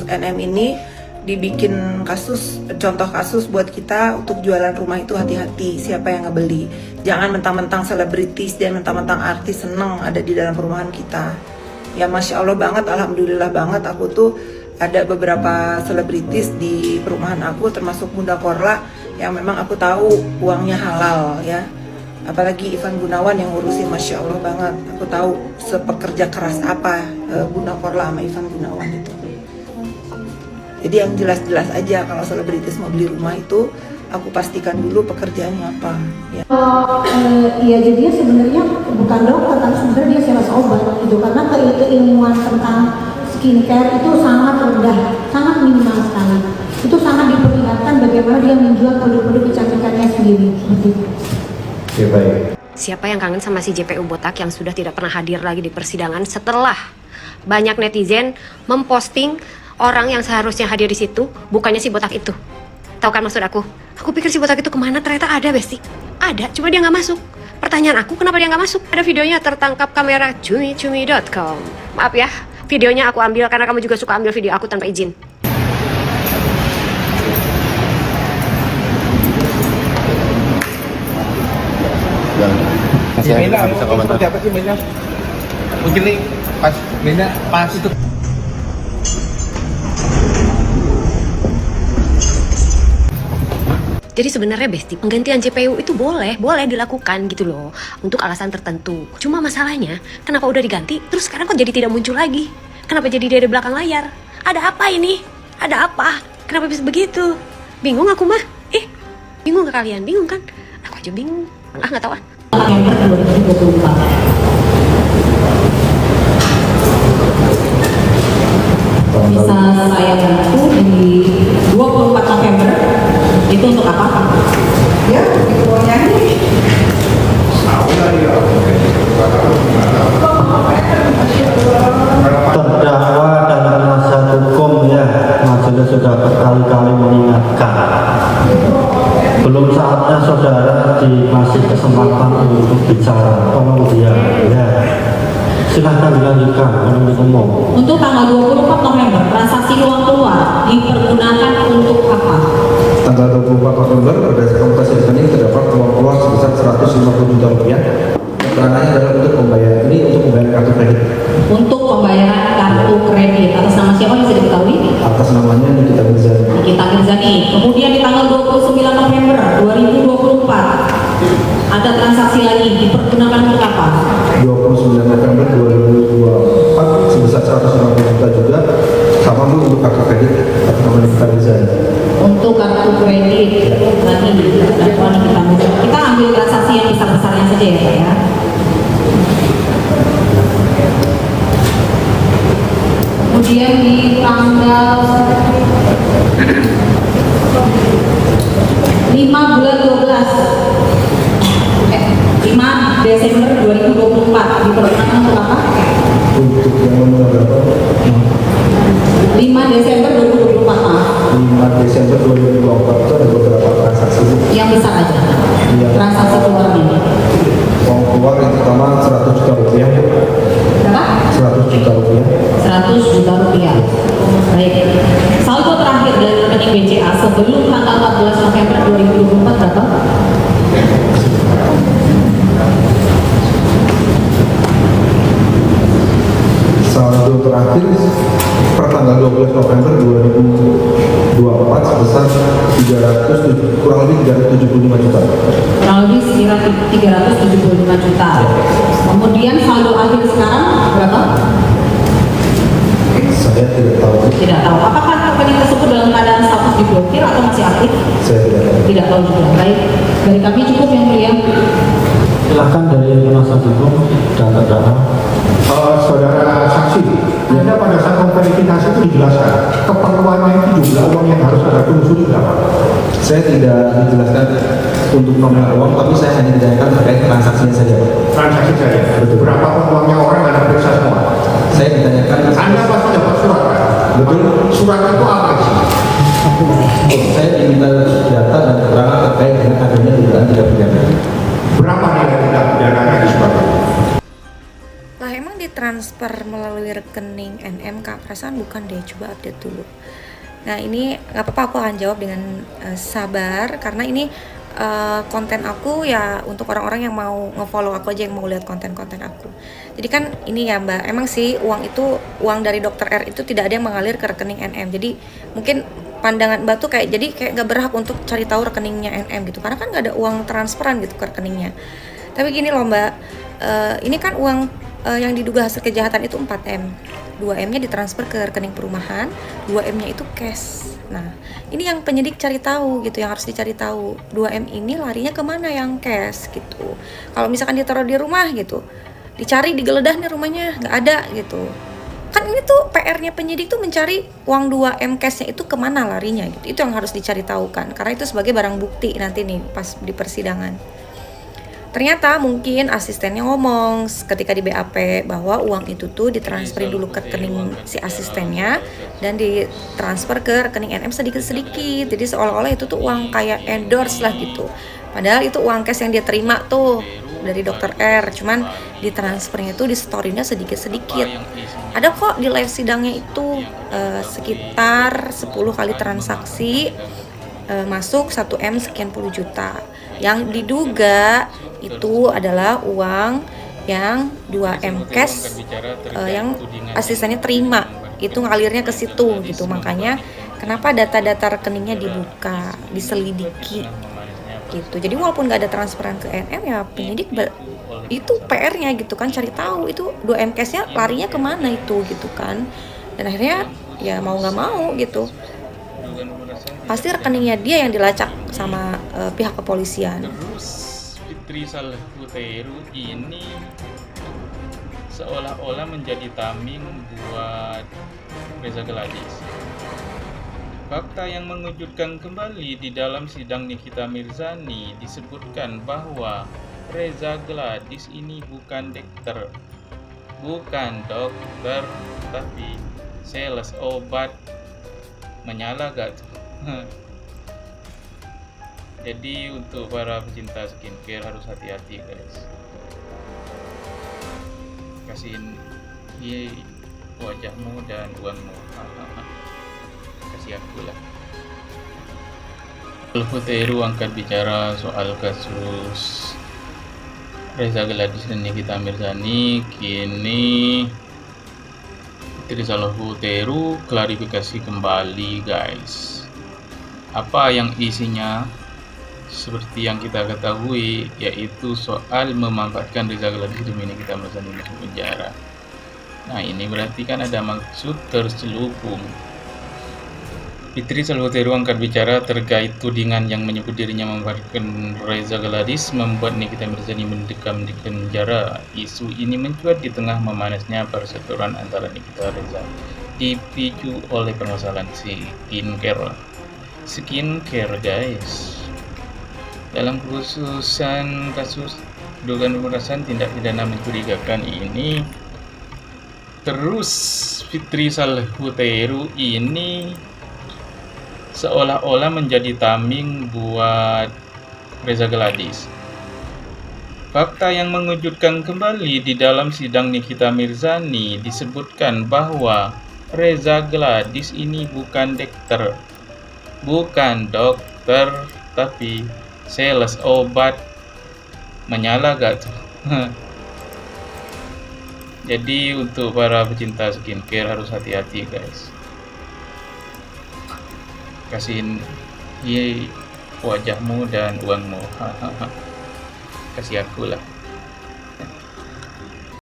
NM ini dibikin contoh kasus buat kita untuk jualan rumah itu hati-hati siapa yang ngebeli. Jangan mentang-mentang selebritis dan mentang-mentang artis seneng ada di dalam perumahan kita. Ya Masya Allah banget, Alhamdulillah banget aku tuh ada beberapa selebritis di perumahan aku termasuk Bunda Korla yang memang aku tahu uangnya halal ya. Apalagi Ivan Gunawan yang ngurusin, Masya Allah banget. Aku tahu sepekerja keras apa Bunda Korla sama Ivan Gunawan itu. Jadi yang jelas-jelas aja kalau selebritis mau beli rumah itu aku pastikan dulu pekerjaannya apa. Ya. Iya jadinya sebenarnya bukan dokter tapi sebenarnya dia sales obat gitu karena keilmuan tentang skincare itu sangat rendah, sangat minimal sekali. Itu sangat diperlihatkan bagaimana dia menjual produk-produk kecantikannya sendiri. Begitu. Ya, baik. Siapa yang kangen sama si JPU botak yang sudah tidak pernah hadir lagi di persidangan setelah banyak netizen memposting orang yang seharusnya hadir di situ bukannya si botak itu. Tahu kan maksud aku? Aku pikir si botak itu kemana, ternyata ada Besti. Ada, cuma dia nggak masuk. Pertanyaan aku kenapa dia nggak masuk? Ada videonya tertangkap kamera cumi-cumi.com. Maaf ya, videonya aku ambil karena kamu juga suka ambil video aku tanpa izin. Masih bisa komentar. Seperti apa sih mainnya? Mungkin nih mainnya pas itu. Jadi sebenarnya Besti, penggantian JPU itu boleh dilakukan gitu loh untuk alasan tertentu. Cuma masalahnya, kenapa udah diganti, terus sekarang kok jadi tidak muncul lagi? Kenapa jadi dia di belakang layar? Ada apa ini? Ada apa? Kenapa bisa begitu? Bingung aku mah. Bingung gak kalian? Bingung kan? Aku aja bingung. Nggak tahu ah. November 2024. Bisa saya bantu di 24 November itu untuk apa? Ya, itu nyanyi. Terdakwa dan penasihat hukum ya, majelis sudah berkali-kali mengingatkan. Belum saatnya saudara dikasih kesempatan untuk bicara. Tolong dia ya. Silahkan dilanjutkan menurut umum. Untuk tanggal 24 November, transaksi uang keluar dipergunakan untuk apa? Tanggal 24 November berdasarkan proses rekening terdapat uang keluar sebesar 150 juta rupiah. Keterangannya adalah untuk pembayaran ini untuk pembayaran kartu kredit. Untuk pembayaran kartu kredit atas nama siapa bisa diketahui? Atas namanya Nikita Mirzani. Nikita Mirzani. Kemudian di tanggal 29 November 2024 ada transaksi lagi dipergunakan untuk apa? 29 November 2024 sebesar 150 juta juga sama Bu untuk kartu kredit atas nama Nikita Mirzani. Untuk kartu kredit lagi dakwaan Nikita Mirzani. Kita ambil transaksi yang besar-besarnya saja ya Pak ya. Kemudian di tanggal 5 Desember 2024 dipergunakan untuk apa? Untuk yang nomor berapa? 5 Desember 2024 maaf. 5 Desember 2024 itu ada beberapa transaksi Yang besar aja. Iya. Transaksi keluar ini. uang keluar yang pertama 100 juta rupiah. Berapa? 100 juta rupiah. 100 juta rupiah. Baik. Saldo terakhir dari rekening BCA sebelum tanggal 14 November 2024 berapa? Saldo terakhir per tanggal 12 November 2024 sebesar kurang lebih 375 juta. Kurang lebih sekitar 375 juta. Kemudian saldo akhir sekarang berapa? Saya tidak tahu. Tidak tahu. Apakah rekening tersebut dalam keadaan status diblokir atau masih aktif? Saya tidak tahu. Tidak tahu juga. Baik. Dari kami cukup yang mulia. Silahkan dari penasihat hukum dan terdakwa. Saudara saksi, biasanya pada saat memverifikasi itu dijelaskan keperluannya itu jumlah uang yang harus ada unsur berapa? Saya tidak dijelaskan untuk nominal uang, tapi saya hanya ditanyakan terkait transaksinya saja, Pak. Transaksi saja. Betul. Berapa uangnya orang Anda periksa semua? Saya ditanyakan. Anda pasti dapat surat kan? Betul. Surat itu apa sih? Saya diminta data dan keterangan terkait dengan adanya dugaan tidak pidana. Berapa nilai tindak pidananya di surat itu? Lah emang di transfer melalui rekening NM Kak? Perasaan bukan deh, coba update dulu. Nah ini nggak apa-apa, aku akan jawab dengan sabar, karena ini konten aku ya untuk orang-orang yang mau ngefollow aku aja, yang mau lihat konten-konten aku. Jadi kan ini ya Mbak, emang sih uang dari Dokter R itu tidak ada yang mengalir ke rekening NM. Jadi mungkin pandangan Mbak tuh kayak nggak berhak untuk cari tahu rekeningnya NM gitu, karena kan nggak ada uang transferan gitu ke rekeningnya. Tapi gini loh Mbak, ini kan uang yang diduga hasil kejahatan itu 4M. 2M-nya ditransfer ke rekening perumahan, 2M-nya itu cash. Nah, ini yang penyidik cari tahu gitu, yang harus dicari tahu. 2M ini larinya kemana yang cash gitu. Kalau misalkan ditaruh di rumah gitu, dicari, digeledah nih rumahnya, nggak ada gitu. Kan ini tuh PR-nya penyidik tuh mencari uang 2M cash-nya itu kemana larinya gitu. Itu yang harus dicari tahu kan, karena itu sebagai barang bukti nanti nih pas di persidangan. Ternyata mungkin asistennya ngomong ketika di BAP bahwa uang itu tuh ditransferin dulu ke rekening si asistennya dan ditransfer ke rekening NM sedikit-sedikit. Jadi seolah-olah itu tuh uang kayak endorse lah gitu. Padahal itu uang cash yang dia terima tuh dari Dokter R, cuman ditransfernya tuh di story-nya sedikit-sedikit. Ada kok di live sidangnya itu sekitar 10 kali transaksi masuk 1M sekian puluh juta. Yang diduga itu adalah uang yang 2M cash yang asistennya terima, itu ngalirnya ke situ gitu. Makanya kenapa data-data rekeningnya dibuka, diselidiki gitu. Jadi walaupun nggak ada transferan ke NM ya penyidik itu PR-nya gitu kan, cari tahu itu 2M cash-nya larinya kemana itu gitu kan. Dan akhirnya ya mau nggak mau gitu, pasti rekeningnya dia yang dilacak sama pihak kepolisian. Terus Fitri Salhuteru ini seolah-olah menjadi tameng buat Reza Gladys. Fakta yang mengejutkan kembali, di dalam sidang Nikita Mirzani disebutkan bahwa Reza Gladys ini bukan dokter, tapi sales obat. Menyala gak tuh? Jadi untuk para pecinta skincare harus hati-hati guys. Kasihin wajahmu dan uangmu. Kasih aku lah. Salhuteru angkat bicara soal kasus Reza Gladys dan Nikita Mirzani. Kini Fitri Salhuteru klarifikasi kembali guys. Apa yang isinya? Seperti yang kita ketahui, yaitu soal memanfaatkan Reza Gladys demi Nikita Mirzani masuk penjara. Nah ini berarti kan ada maksud terselubung. Fitri Salhuteru angkat bicara terkait tudingan yang menyebut dirinya memanfaatkan Reza Gladys membuat Nikita Mirzani mendekam di penjara. Isu ini mencuat di tengah memanasnya perseteruan antara Nikita dan Reza, dipicu oleh permasalahan skincare guys. Dalam khususan kasus dugaan pemerasan tindak pidana mencurigakan ini, terus Fitri Salhuteru ini seolah-olah menjadi tameng buat Reza Gladys. Fakta yang mengejutkan kembali, di dalam sidang Nikita Mirzani disebutkan bahwa Reza Gladys ini bukan dokter, tapi sales obat. Menyala gak tuh? Jadi untuk para pecinta skincare harus hati-hati guys. Kasihin wajahmu dan uangmu. Kasih aku lah.